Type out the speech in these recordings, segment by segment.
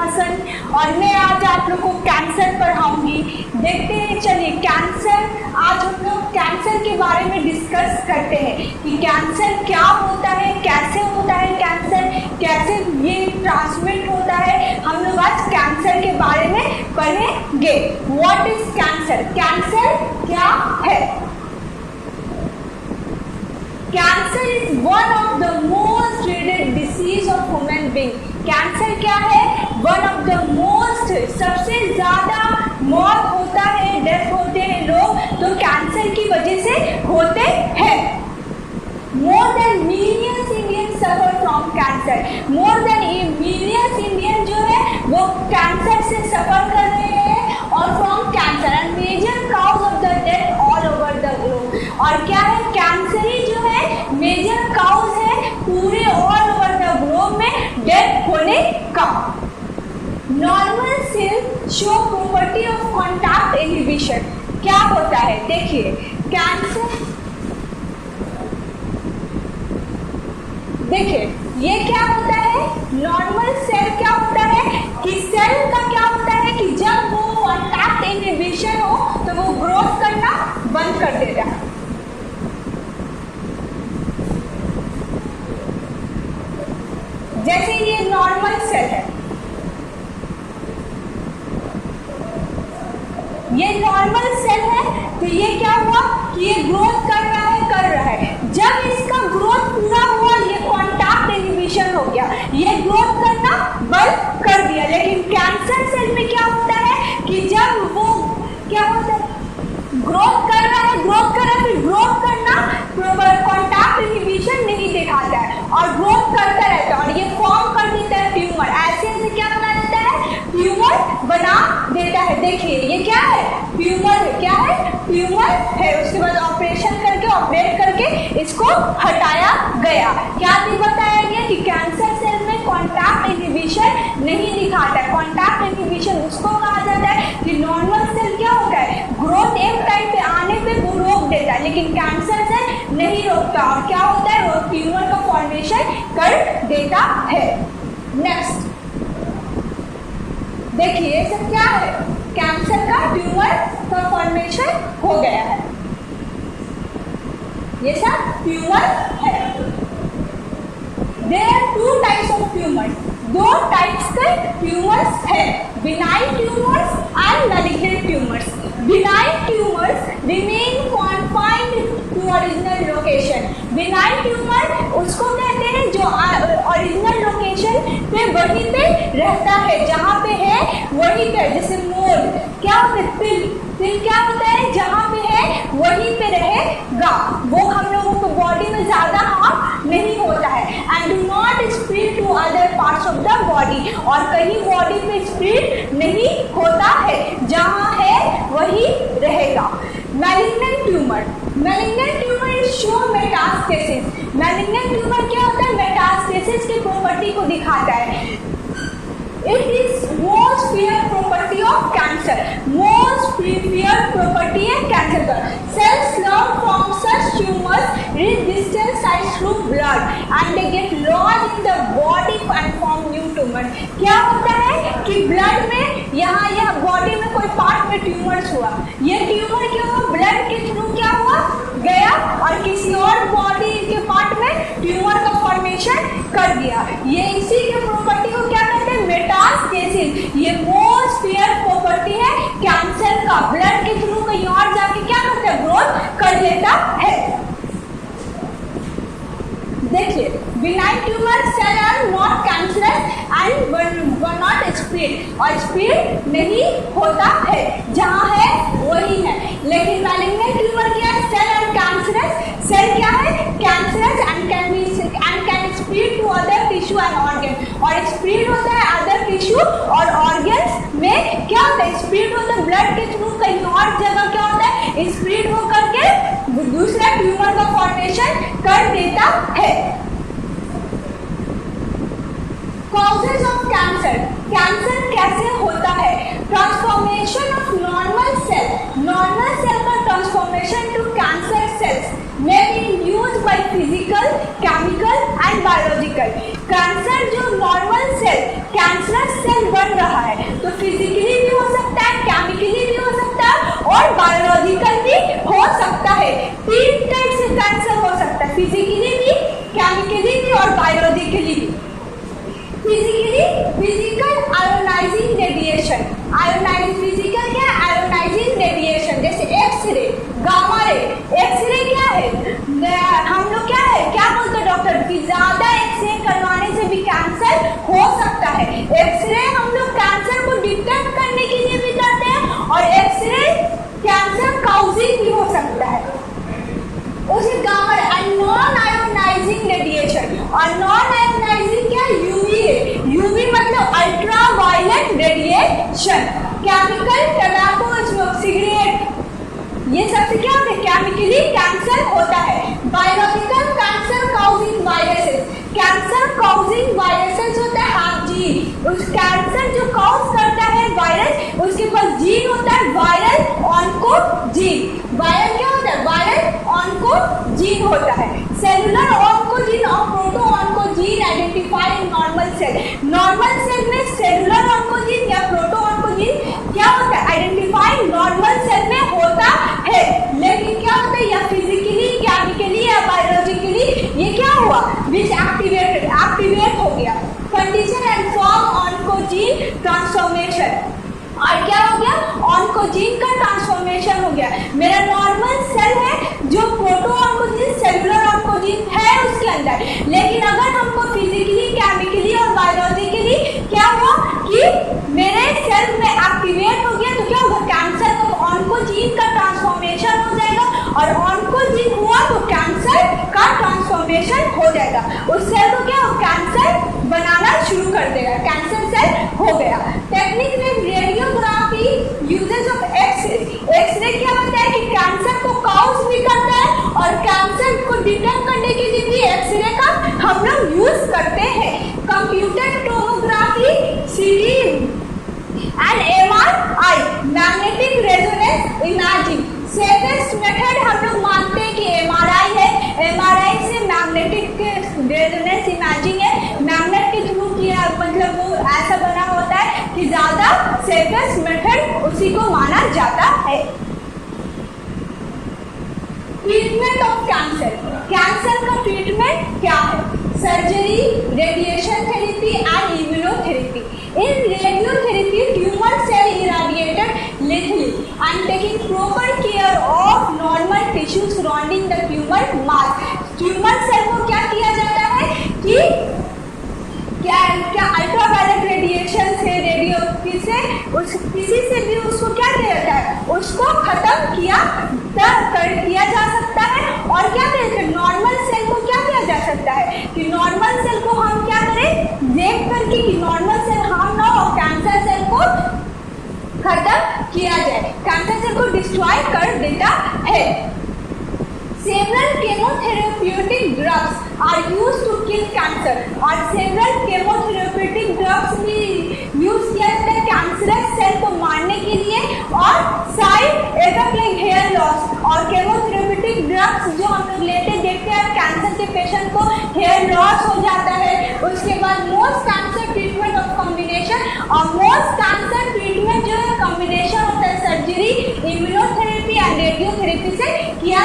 हसन और मैं आज आप लोग को कैंसर पढ़ाऊंगी। देखते हैं, चलिए कैंसर, आज हम लोग कैंसर के बारे में डिस्कस करते हैं कि कैंसर क्या होता है, कैसे होता है कैंसर, कैसे ये ट्रांसमिट होता है। हम लोग आज कैंसर के बारे में पढ़ेंगे। What is cancer? कैंसर क्या है? Cancer is one of the most dreaded disease of human being. Cancer क्या है? वन ऑफ द मोस्ट, सबसे ज्यादा मौत होता है, डेथ होते हैं लोग तो कैंसर की वजह से होते हैं। More than millions Indian suffer from cancer. More than millions Indian जो है वो कैंसर से सफर कर रहे हैं और from cancer and major cause of the death all over the globe. और क्या है? कैंसर ही जो है मेजर काउज है पूरे ऑल ओवर द ग्लोब में डेथ होने का। Normal cell show property of contact inhibition. क्या होता है? देखिए कैंसर, देखिए ये क्या होता है? नॉर्मल सेल क्या होता है कि सेल का क्या होता है कि जब वो कॉन्टैक्ट इनहिबिशन हो तो वो ग्रोथ करना बंद कर देता है। जैसे ये नॉर्मल सेल है, ये नॉर्मल सेल है तो ये क्या हुआ कि ये ग्रोथ कर रहा है। जब इसका ग्रोथ पूरा हुआ, ये कॉन्टैक्ट इनहिबिशन हो गया, ये ग्रोथ करना बंद कर दिया। लेकिन कैंसर सेल में क्या होता है कि जब वो क्या होता है, ग्रोथ कर रहा है फिर ग्रोथ करना कॉन्टैक्ट इनहिबिशन नहीं दिखाता है और ग्रोथ करता रहता है और ये फॉर्म कर देता है ट्यूमर। ऐसे ऐसे क्या बना देता है? ट्यूमर बना देता है। देखिए ये क्या है? ट्यूमर है। क्या है? ट्यूमर है। उसके बाद ऑपरेशन करके, ऑपरेट करके इसको हटाया गया। क्या बताया गया कि कैंसर सेल में कॉन्टैक्ट इनहिबिशन नहीं दिखाता है। कॉन्टैक्ट इनहिबिशन उसको कहा जाता है कि नॉर्मल सेल क्या होता है, ग्रोथ एक टाइम पे आने पे वो रोक देता है, लेकिन कैंसर सेल नहीं रोकता और क्या होता है, वो ट्यूमर का फॉर्मेशन कर देता है। नेक्स्ट देखिए ये सब क्या है? कैंसर का ट्यूमर का फॉर्मेशन हो गया है, ये सब ट्यूमर है। There are two types of tumors. दो टाइप्स के ट्यूमर्स है, benign tumors and malignant tumors. Benign tumors remain confined to original location. Benign tumor उसको कहते हैं जो ओरिजिनल लोकेशन पे वहीं पे रहता है, जहाँ पे है वहीं पे। जैसे मोल्ड क्या होता है, तिल क्या होता है, जहाँ पे है वहीं पे रहेगा, वो हम लोगों को बॉडी में ज्यादा हार्म नहीं होता है। And do not spread to other parts of the body, और कहीं बॉडी पे स्प्रेड नहीं होता है, जहाँ है वही रहेगा। Malignant tumour, malignant tumour is show metastasis. Malignant tumour क्या होता है? मेटास्टेसिस की प्रॉपर्टी को दिखाता है। It is most feared property of cancer. Most feared property है कैंसर का। Cells learn from such tumors reach distant sites through blood and they get lodged in the body and form new tumor. क्या होता है कि blood में यहाँ body में कोई पार्ट में ट्यूमर्स हुआ, ये ट्यूमर क्या हुआ, ब्लड के थ्रू क्या हुआ, गया और किसी और बॉडी के पार्ट में ट्यूमर का फॉर्मेशन कर दिया। ये इसी के प्रॉपर्टी को क्या कहते हैं? मेटास्टेसिस। ये मोस्ट फेयर प्रॉपर्टी है कैंसर का, ब्लड के थ्रू कहीं और जाके क्या करता है, ग्रोथ कर लेता है। देखिए benign tumour cell are not cancerous and were not spread, और स्प्रेड नहीं होता है, जहाँ है वही है। लेकिन मैलिग्नेंट ट्यूमर क्या है? सेल आर कैंसरस, सेल क्या है, cancerous and can spread to other tissue and organ, और स्प्रेड होता है अदर टिश्यू और ऑर्गन्स में। क्या होता है? स्प्रेड होता है ब्लड के थ्रू कहीं और जगह, क्या होता है, स्प्रेड हो करके दूसरा ट्यूमर का फॉर्मेशन कर देता है। कॉजेज ऑफ कैंसर, कैंसर कैसे होता है? Transformation of normal cell, normal cell का transformation to cancer cells may be induced by physical, chemical and biological. Cancer जो नॉर्मल सेल कैंसरस सेल बन जीन। वायरल क्या होता है? वायरल ऑन्कोजीन होता है। सेलुलर ऑन्कोजीन और proto oncogene identify in normal cell. Normal cell में cellular oncogene या प्रोटो ऑन्कोजीन क्या होता है? आइडेंटिफाई नॉर्मल सेल में होता है, लेकिन क्या होता है? या फिजिकली, केमिकली या बायोलॉजिकली ये क्या हुआ? विच एक्टिवेट हो गया। Condition and form oncogene transformation. और क्या हो गया? ऑन्कोजीन का ट्रांसफॉर्मेशन हो गया। मेरा नॉर्मल सेल है जो प्रोटो ऑन्कोजीन सेलुलर ऑन्कोजीन है उसके अंदर, लेकिन अगर हमको फिजिकली, केमिकली और बायोलॉजिकली क्या हुआ कि मेरे सेल में एक्टिवेट हो गया, तो क्या होगा? कैंसर का ऑन्कोजीन का ट्रांसफॉर्मेशन हो जाएगा, और ऑन्कोजीन हुआ तो कैंसर का ट्रांसफॉर्मेशन हो जाएगा। उस सेल को क्या हो? कैंसर बनाना शुरू कर देगा, कैंसर सेल हो गया। टेक्निक में radiography uses of X-ray. X-ray क्या होता है कि कैंसर को काउज भी करता है, और कैंसर को डिटेक्ट करने के लिए भी एक्सरे का हम लोग यूज करते हैं। कंप्यूटर टोमोग्राफी, सीटी and MRI, magnetic resonance imaging. Safest method हम लोग मानते हैं कि एमआरआई है। एमआरआई से मैग्नेटिक रेजोनेंस इमेजिंग है। मैग्नेट के थ्रू किया, मतलब वो ऐसा बना होता है कि ज्यादा सेफेस्ट मेथड उसी को माना जाता है। Treatment of cancer. कैंसर का ट्रीटमेंट क्या है? Surgery, radiation therapy and immunotherapy. In radiotherapy, tumor cell irradiated lethally and taking proper care of normal tissue surrounding the tumor mass. Tumor cell को क्या किया जाता है कि क्या अल्ट्रावायलेट रेडिएशन से, रेडियो किसी से भी उसको क्या किया जाता है? उसको खत्म किया जा सकता है। और क्या कहते हैं? नॉर्मल सेल को क्या किया जा सकता है कि नॉर्मल सेल को हम क्या करें? देख करके कि नॉर्मल सेल हार्म ना हो, कैंसर सेल को खत्म किया जाए, कैंसर सेल को डिस्ट्रॉय कर देता है। Several chemotherapeutic drugs are used to kill cancer, और several chemotherapeutic drugs भी यूज किया जाता है कैंसरस सेल को मारने के लिए। और side effect like hair loss, और केमोथेरेप्यूटिक ड्रग्स जो हम लोग लेते देखते हैं कैंसर के पेशेंट को हेयर लॉस हो जाता है। उसके बाद most cancer treatment of combination, और मोस्ट कैंसर ट्रीटमेंट जो है कॉम्बिनेशन होता है सर्जरी, इम्यूनोथेरेपी एंड रेडियोथेरेपी से किया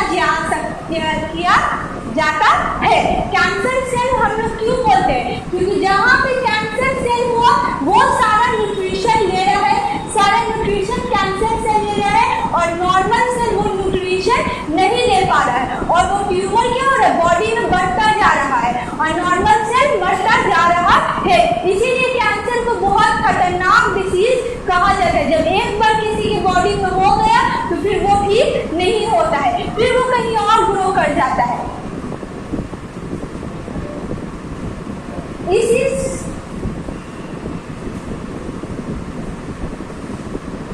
जाता है। कैंसर सेल हम लोग क्यों बोलते हैं? क्योंकि जहाँ पे कैंसर सेल हुआ वो सारा न्यूट्रिशन ले रहा है, सारा न्यूट्रिशन कैंसर सेल ले रहा है, और नॉर्मल सेल वो न्यूट्रिशन नहीं ले पा रहा है, और वो ट्यूमर क्या हो रहा है? बॉडी में बढ़ता जा रहा है, और नॉर्मल सेल मरता जा रहा है। इसीलिए कैंसर को बहुत खतरनाक डिसीज कहा जाता है। जब एक बार किसी की बॉडी में हो गया तो फिर वो ठीक नहीं होता है, फिर वो कहीं और ग्रो कर जाता है।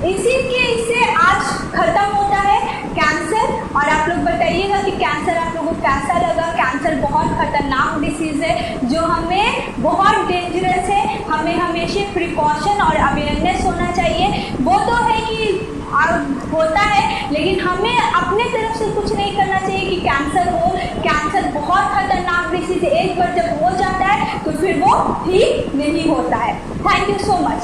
इससे आज खत्म होता है कैंसर। और आप लोग बताइएगा कि कैंसर आप लोगों को कैसा लगा। कैंसर बहुत खतरनाक डिसीज है जो हमें बहुत डेंजरस है, हमें हमेशा प्रिकॉशन और अवेयरनेस होना चाहिए। वो तो है कि होता है, लेकिन हमें अपने तरफ से कुछ नहीं करना चाहिए कि कैंसर हो। कैंसर बहुत खतरनाक डिसीज है, एक बार जब हो जाता है तो फिर वो ठीक नहीं होता है। Thank you so much.